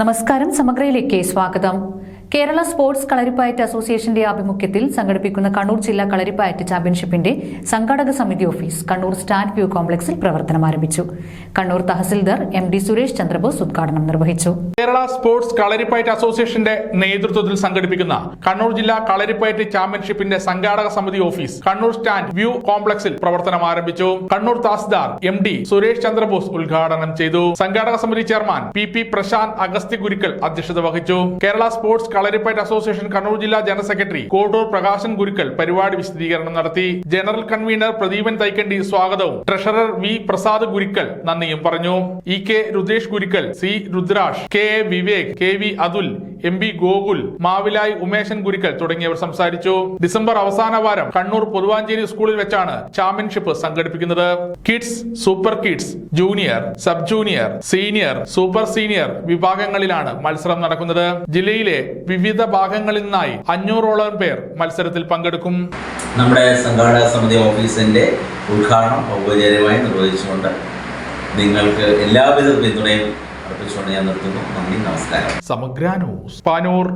നമസ്കാരം, സമഗ്രയിലേക്ക് സ്വാഗതം. കേരള സ്പോർട്സ് കളരിപ്പയറ്റ് അസോസിയേഷന്റെ ആഭിമുഖ്യത്തിൽ സംഘടിപ്പിക്കുന്ന കണ്ണൂർ ജില്ലാ കളരിപ്പയറ്റ് ചാമ്പ്യൻഷിപ്പിന്റെ സംഘാടക സമിതി ഓഫീസ് കണ്ണൂർ സ്റ്റാൻഡ് വ്യൂ കോംപ്ലക്സിൽ പ്രവർത്തനം ആരംഭിച്ചു. കണ്ണൂർ തഹസിൽദാർ MD സുരേഷ് ചന്ദ്രബോസ് ഉദ്ഘാടനം നിർവഹിച്ചു. കേരള സ്പോർട്സ് കളരിപ്പയറ്റ് അസോസിയേഷന്റെ നേതൃത്വത്തിൽ സംഘടിപ്പിക്കുന്ന കണ്ണൂർ ജില്ലാ കളരിപ്പയറ്റ് ചാമ്പ്യൻഷിപ്പിന്റെ സംഘാടക സമിതി ഓഫീസ് കണ്ണൂർ സ്റ്റാൻഡ് വ്യൂ കോംപ്ലക്സിൽ പ്രവർത്തനം ആരംഭിച്ചു. കണ്ണൂർ തഹസിൽദാർ MD സുരേഷ് ചന്ദ്രബോസ് ഉദ്ഘാടനം ചെയ്തു. സംഘാടക സമിതി ചെയർമാൻ PP പ്രശാന്ത് അഗസ്തി ഗുരുക്കൾ അധ്യക്ഷത വഹിച്ചു. കേരള സ്പോർട്സ് കളരിപ്പയറ്റ് അസോസിയേഷൻ കണ്ണൂർ ജില്ലാ ജനറൽ സെക്രട്ടറി കോട്ടൂർ പ്രകാശൻ ഗുരുക്കൾ പരിപാടി വിശദീകരണം നടത്തി. ജനറൽ കൺവീനർ പ്രദീപൻ തൈക്കണ്ടി സ്വാഗതവും ട്രഷറർ V പ്രസാദ് ഗുരുക്കൾ നന്ദിയും പറഞ്ഞു. EK രുദ്രേഷ് ഗുരുക്കൾ, C രുദ്രാഷ്, KA Vivek, KV Atul, MB Gokul, Mavilayi Umeshan ഗുരുക്കൾ തുടങ്ങിയവർ സംസാരിച്ചു. ഡിസംബർ അവസാന വാരം കണ്ണൂർ പൊതുവാഞ്ചേരി സ്കൂളിൽ വെച്ചാണ് ചാമ്പ്യൻഷിപ്പ് സംഘടിപ്പിക്കുന്നത്. Kids, super kids, junior, sub junior, senior, super senior വിഭാഗങ്ങളിലാണ് മത്സരം നടക്കുന്നത്. ജില്ലയിലെ വിവിധ ഭാഗങ്ങളിൽ നിന്നായി 500ഓളം പേർ മത്സരത്തിൽ പങ്കെടുക്കും. നമ്മുടെ സംഘാടക സമിതി ഓഫീസിന്റെ ഉദ്ഘാടനം ഔപചാരികമായി നിർവഹിച്ചുകൊണ്ട് നിങ്ങൾക്ക് എല്ലാവിധ പിന്തുണയും അർപ്പിച്ചുകൊണ്ട് ഞാൻ നിർത്തുന്നു. നന്ദി, നമസ്കാരം. സമഗ്ര ന്യൂസ്, പാനൂർ.